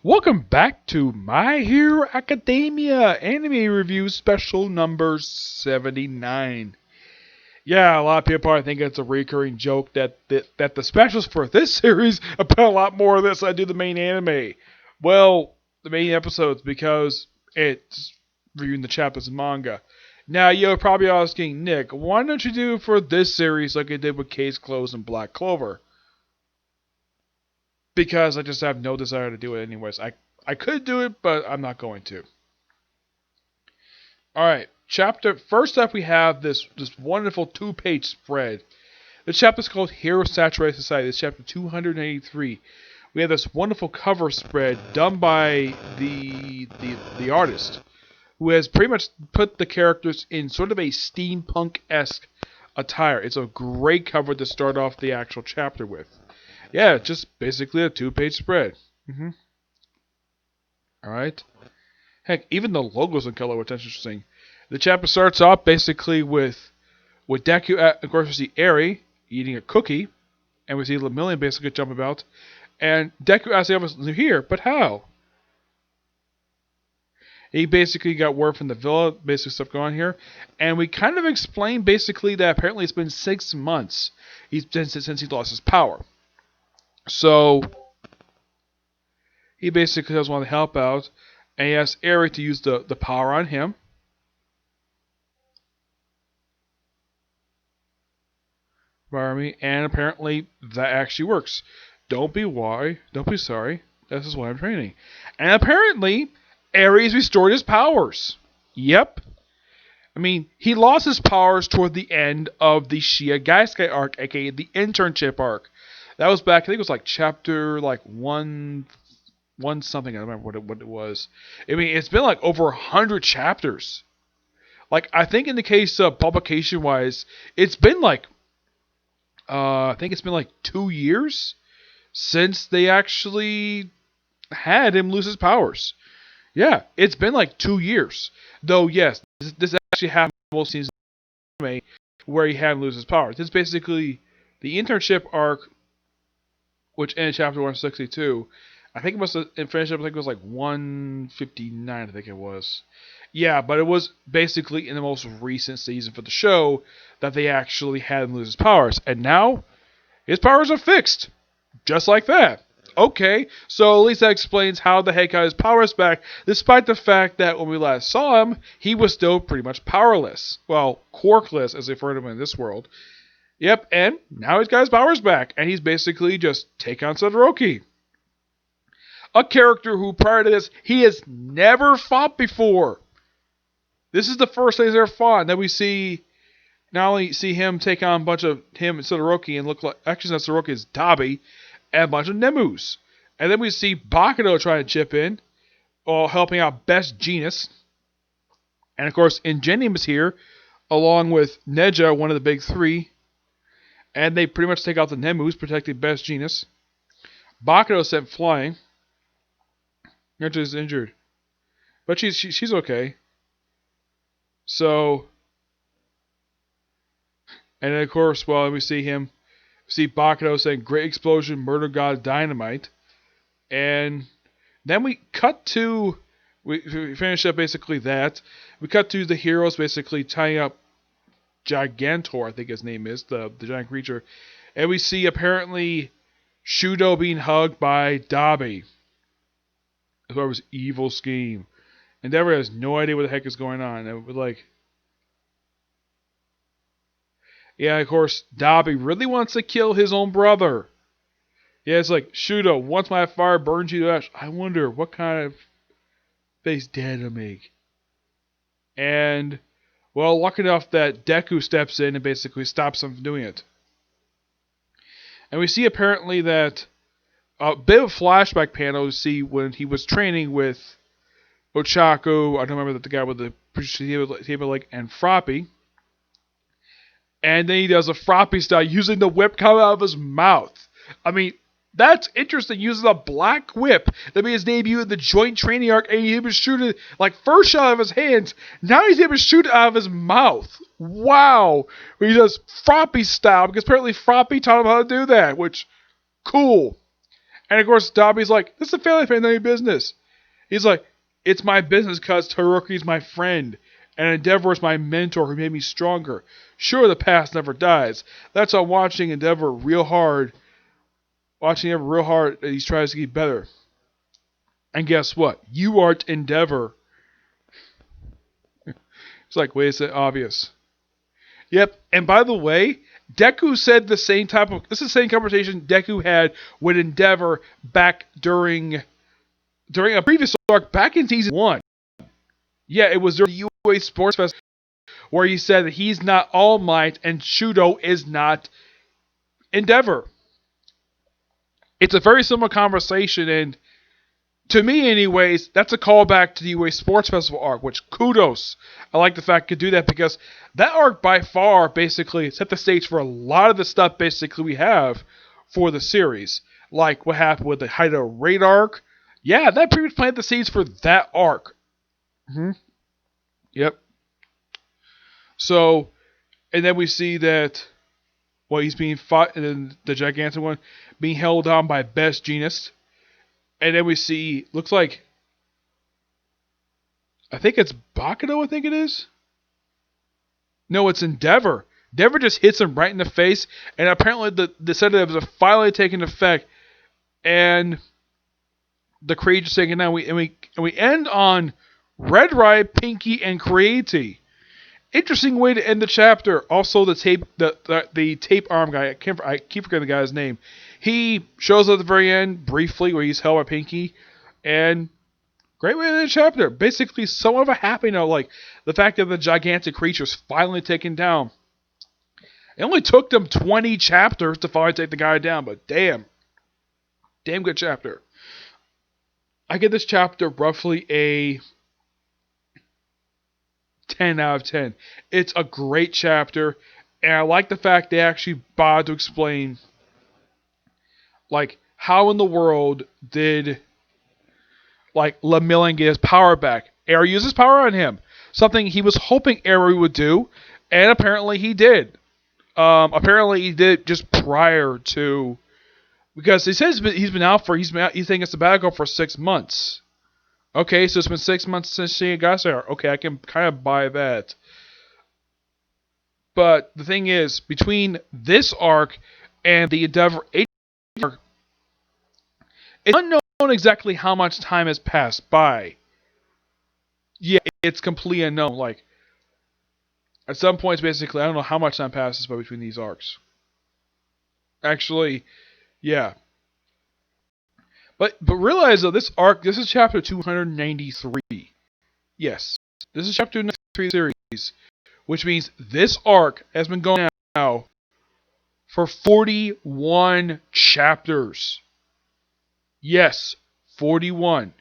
Welcome back to My Hero Academia Anime Review Special number 79. Yeah, a lot of people probably think it's a recurring joke that the specials for this series about a lot more of this than I do the main anime. Well, the main episodes because it's reviewing the chapters in manga. Now, you're probably asking, Nick, why don't you do for this series like I did with Case Closed and Black Clover? Because I just have no desire to do it anyways. I could do it, but I'm not going to. Alright, first up we have this wonderful 2-page spread. The chapter is called Hero Saturated Society. It's chapter 283. We have this wonderful cover spread done by the artist, who has pretty much put the characters in sort of a steampunk-esque attire. It's a great cover to start off the actual chapter with. Yeah, just basically a 2-page spread. Alright. Heck, even the logo's in color, which is interesting. The chapter starts off basically with Deku, of course we see Eri eating a cookie, and we see Lemillion basically jump about, and Deku asks the others, "They're here, but how?" He basically got word from the villa, basically stuff going on here, and we kind of explain basically that apparently it's been 6 months since he lost his power. So he basically does want to help out, and he asks Eri to use the power on him. And apparently that actually works. Don't be sorry. This is why I'm training. And apparently, Eri's restored his powers. Yep. I mean, he lost his powers toward the end of the Shia Gaisuke arc, aka the internship arc. That was back, I think it was like chapter one something. I don't remember what it was. I mean, it's been like over 100 chapters. Like, I think in the case of publication wise, it's been like I think it's been like 2 years since they actually had him lose his powers. Yeah, it's been like 2 years. Though, yes, this actually happened most seasons of anime where he had him lose his powers. This is basically the internship arc, which ended chapter 162. I think it must have finished up, I think it was like 159, I think it was. Yeah, but it was basically in the most recent season for the show that they actually had him lose his powers. And now, his powers are fixed. Just like that. Okay, so at least that explains how the heck got his powers back, despite the fact that when we last saw him, he was still pretty much powerless. Well, quirkless, as they refer to him in this world. Yep, and now he's got his powers back, and he's basically just take on Todoroki. A character who, prior to this, he has never fought before. This is the first time he's ever fought, and then we not only see him take on a bunch of him and Todoroki, and look like, actually not Todoroki, it's Dabi, and a bunch of Nemus. And then we see Bakuto try to chip in, while helping out Best Jeanist. And of course, Ingenium is here, along with Neja, one of the big three. And they pretty much take out the Nemus, protecting Best Jeanist. Bakuto sent flying. Neja is injured. But she's okay. So, and then of course, well, we see Bakuto saying, "Great explosion, murder god, dynamite." And then we finish up basically that. We cut to the heroes basically tying up Gigantor, I think his name is, the giant creature. And we see apparently Shudo being hugged by Dabi. As part of his evil scheme. Endeavor has no idea what the heck is going on. And we're like, yeah, of course, Dabi really wants to kill his own brother. Yeah, it's like, Shudo, once my fire burns you to ash, I wonder what kind of face Dad will make. And, well, lucky enough that Deku steps in and basically stops him from doing it. And we see apparently that a bit of flashback panel to see when he was training with Ochaku, I don't remember the guy with the table leg, and Froppy. And then he does a Froppy style using the whip coming out of his mouth. I mean, that's interesting, using a black whip that made his debut in the joint training arc, and he was shooting, like, first shot out of his hands, now he's able to shoot it out of his mouth. Wow! He does Froppy style, because apparently Froppy taught him how to do that, which, cool. And of course, Dobby's like, this is a family business. He's like, it's my business because Todoroki's my friend, and Endeavor is my mentor who made me stronger. Sure, the past never dies. That's why I'm watching Endeavor real hard. As he tries to get better. And guess what? You aren't Endeavor. It's like, wait, is it obvious? Yep. And by the way, Deku said this is the same conversation Deku had with Endeavor back during a previous arc back in season 1. Yeah, it was during the UA Sports Fest where he said that he's not All Might and Shudo is not Endeavor. It's a very similar conversation, and to me anyways, that's a callback to the UA Sports Festival arc, which kudos. I like the fact it could do that because that arc by far basically set the stage for a lot of the stuff basically we have for the series. Like what happened with the Haida Raid arc. Yeah, that pretty much planted the seeds for that arc. Yep. So, and then we see that, well, he's being fought, and then the gigantic one being held down by Best Jeanist. And then we see, looks like, I think it's Bakudo, I think it is? No, it's Endeavor. Endeavor just hits him right in the face, and apparently the sedatives are finally taking effect, and the creature's taken down. And we end on Red Riot, Pinky, and Creati. Interesting way to end the chapter. Also, the tape arm guy. I keep forgetting the guy's name. He shows up at the very end briefly, where he's held by Pinky, and great way to end the chapter. Basically, somewhat of a happy note, like the fact that the gigantic creature's finally taken down. It only took them 20 chapters to finally take the guy down, but damn good chapter. I give this chapter roughly a 10 out of 10. It's a great chapter, and I like the fact they actually bothered to explain, like, how in the world did, like, Lemillion get his power back. Eri used his power on him. Something he was hoping Eri would do, and apparently he did. Apparently he did just prior to, because he says he's been out he's taking a sabbatical for 6 months. Okay, so it's been 6 months since she got there. Okay, I can kind of buy that. But the thing is, between this arc and the Endeavor 8 arc, it's unknown exactly how much time has passed by. Yeah, it's completely unknown. Like, at some points, basically, I don't know how much time passes by between these arcs. Actually, yeah. But realize though, this is chapter 293. Yes, this is chapter 293 of the series, which means this arc has been going now for 41 chapters. Yes, 41,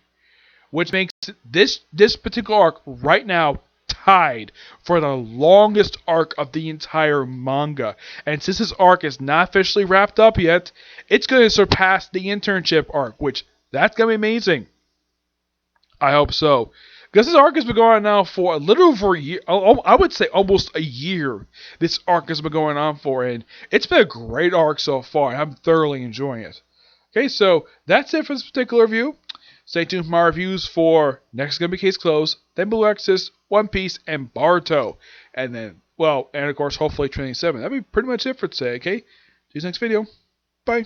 which makes this particular arc right now tied for the longest arc of the entire manga. And since this arc is not officially wrapped up yet, it's going to surpass the internship arc, which that's going to be amazing. I hope so. Because this arc has been going on now for a little over a year. I would say almost a year this arc has been going on for, and it's been a great arc so far, and I'm thoroughly enjoying it. Okay, so that's it for this particular review. Stay tuned for my reviews for next gonna be Case Closed, then Blue Exorcist, One Piece, and Boruto. And then, well, and of course, hopefully Training 7. That'll be pretty much it for today, okay? See you next video. Bye.